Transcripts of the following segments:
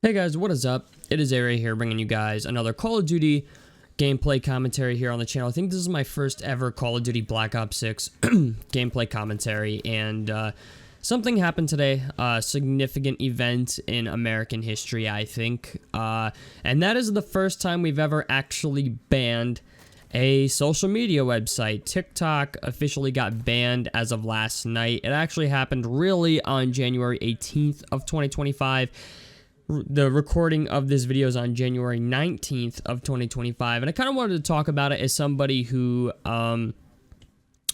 Hey guys, what is up? It is Ari here bringing you guys another Call of Duty gameplay commentary here on the channel. I think this is my first ever Call of Duty Black Ops 6 gameplay commentary, and something happened today, a significant event in American history, I think, and that is the first time we've ever actually banned a social media website. TikTok officially got banned as of last night. It actually happened really on January 18th of 2025. The recording of this video is on January 19th of 2025, and I kind of wanted to talk about it as somebody who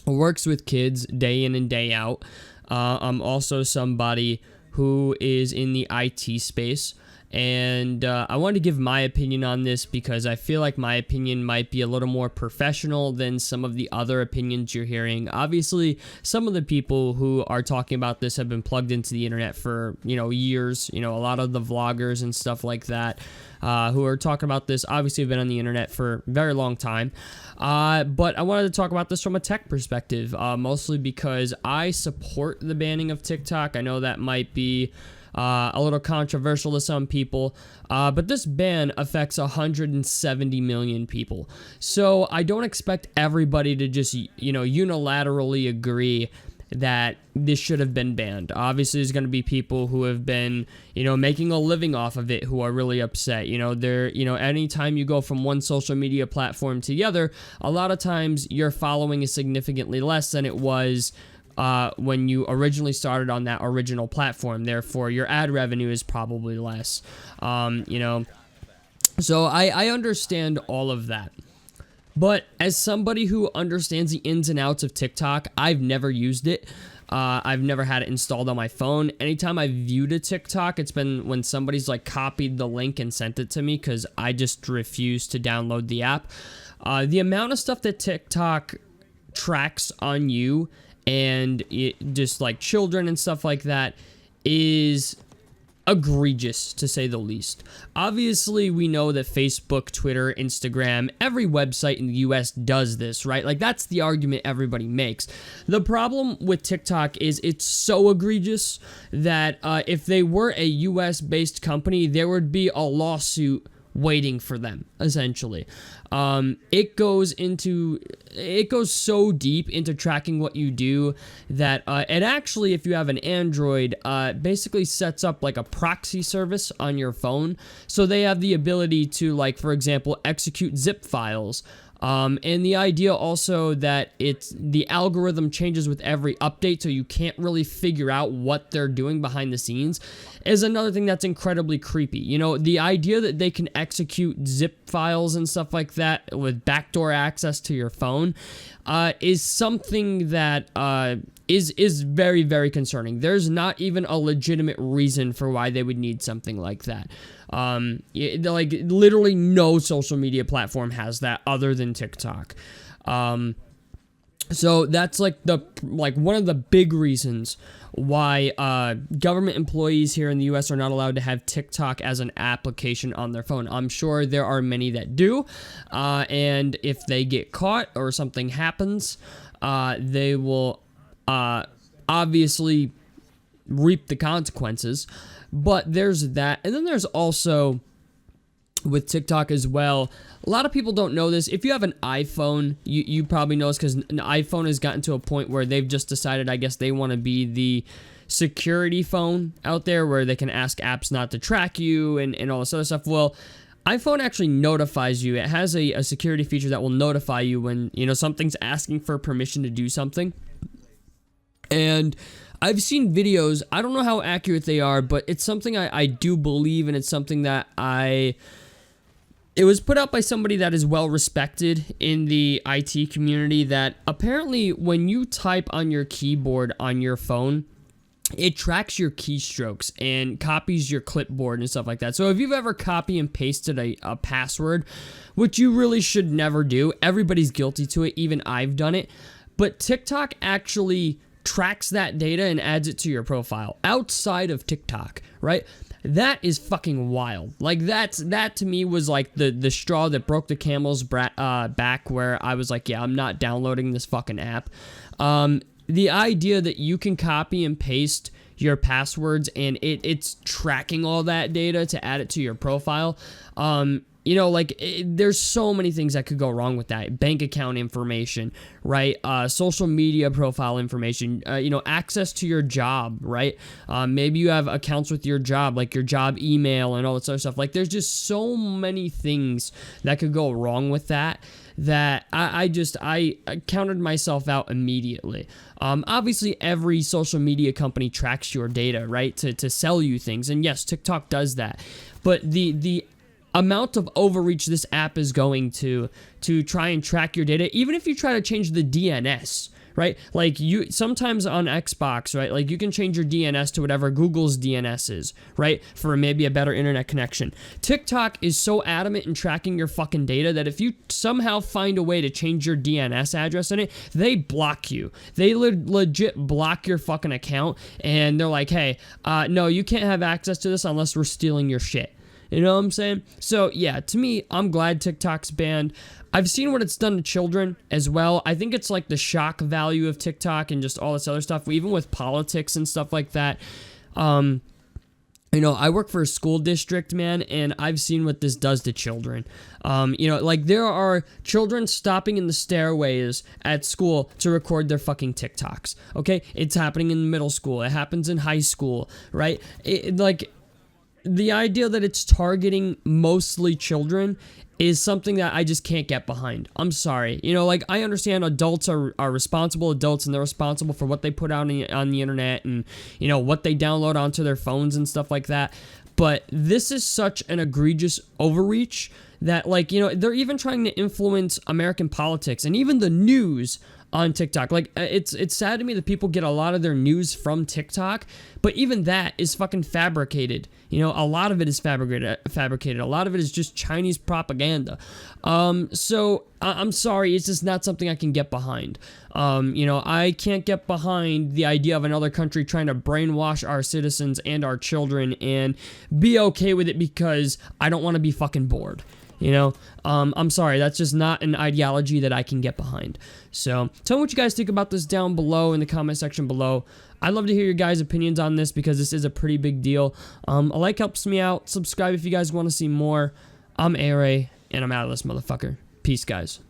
works with kids day in and day out. I'm also somebody who is in the IT space, and I wanted to give my opinion on this because I feel like my opinion might be a little more professional than some of the other opinions you're hearing. Obviously, some of the people who are talking about this have been plugged into the internet for, years. A lot of the vloggers and stuff like that who are talking about this obviously have been on the internet for a very long time. But I wanted to talk about this from a tech perspective, mostly because I support the banning of TikTok. I know that might be a little controversial to some people, but this ban affects 170 million people. So I don't expect everybody to just, unilaterally agree that this should have been banned. Obviously, there's going to be people who have been, making a living off of it who are really upset. Anytime you go from one social media platform to the other, a lot of times your following is significantly less than it was when you originally started on that original platform. Therefore, your ad revenue is probably less. So I understand all of that. But as somebody who understands the ins and outs of TikTok, I've never used it. I've never had it installed on my phone. Anytime I've viewed a TikTok, it's been when somebody's copied the link and sent it to me because I just refuse to download the app. The amount of stuff that TikTok tracks on you and just children and stuff like that is egregious, to say the least. Obviously, we know that Facebook, Twitter, Instagram, every website in the US does this, right? That's the argument everybody makes. The problem with TikTok is it's so egregious that if they were a US-based company, there would be a lawsuit waiting for them, essentially. It goes so deep into tracking what you do that it actually, if you have an Android, basically sets up a proxy service on your phone. So they have the ability to, for example, execute zip files. And the idea also that the algorithm changes with every update, so you can't really figure out what they're doing behind the scenes, is another thing that's incredibly creepy. The idea that they can execute zip files and stuff like that with backdoor access to your phone is something that is very, very concerning. There's not even a legitimate reason for why they would need something like that. Literally no social media platform has that other than TikTok. So that's one of the big reasons why government employees here in the US are not allowed to have TikTok as an application on their phone. I'm sure there are many that do, and if they get caught or something happens, they will obviously reap the consequences. But there's that, and then there's also with TikTok as well. A lot of people don't know this. If you have an iPhone, you probably know this because an iPhone has gotten to a point where they've just decided, I guess, they want to be the security phone out there where they can ask apps not to track you and all this other stuff. Well, iPhone actually notifies you. It has a security feature that will notify you when, something's asking for permission to do something. And I've seen videos, I don't know how accurate they are, but it's something I do believe, and it's something that it was put out by somebody that is well respected in the IT community, that apparently when you type on your keyboard on your phone, it tracks your keystrokes and copies your clipboard and stuff like that. So if you've ever copy and pasted a password, which you really should never do, everybody's guilty to it, even I've done it, but TikTok actually tracks that data and adds it to your profile outside of TikTok, right? That is fucking wild. That to me was the straw that broke the camel's back, where I was like, yeah, I'm not downloading this fucking app. The idea that you can copy and paste your passwords, and it's tracking all that data to add it to your profile. You know, like, there's so many things that could go wrong with that. Bank account information, right? Social media profile information, you know, access to your job, right? Maybe you have accounts with your job, like your job email and all that sort of stuff. Like, there's just so many things that could go wrong with that I counted myself out immediately. Obviously, every social media company tracks your data, right, to sell you things. And yes, TikTok does that. But the amount of overreach this app is going to try and track your data, even if you try to change the DNS, right? Like, you sometimes on Xbox, right? Like, you can change your DNS to whatever Google's DNS is, right? For maybe a better internet connection. TikTok is so adamant in tracking your fucking data that if you somehow find a way to change your DNS address in it, they block you. They legit block your fucking account, and they're like, hey, no, you can't have access to this unless we're stealing your shit. You know what I'm saying? So, yeah, to me, I'm glad TikTok's banned. I've seen what it's done to children as well. I think it's like the shock value of TikTok and just all this other stuff, even with politics and stuff like that. You know, I work for a school district, man, and I've seen what this does to children. You know, like, there are children stopping in the stairways at school to record their fucking TikToks, okay? It's happening in middle school. It happens in high school, right? Like, the idea that it's targeting mostly children is something that I just can't get behind. I'm sorry. You know, like, I understand adults are responsible adults, and they're responsible for what they put out on the internet and, you know, what they download onto their phones and stuff like that. But this is such an egregious overreach that, like, you know, they're even trying to influence American politics and even the news on TikTok. Like, it's sad to me that people get a lot of their news from TikTok, but even that is fucking fabricated. You know, a lot of it is fabricated. A lot of it is just Chinese propaganda. So I'm sorry, it's just not something I can get behind. You know, I can't get behind the idea of another country trying to brainwash our citizens and our children and be okay with it because I don't want to be fucking bored. You know, I'm sorry, that's just not an ideology that I can get behind. So tell me what you guys think about this down below in the comment section below. I'd love to hear your guys' opinions on this because this is a pretty big deal. A like helps me out. Subscribe if you guys want to see more. I'm A-Ray, and I'm out of this motherfucker. Peace, guys.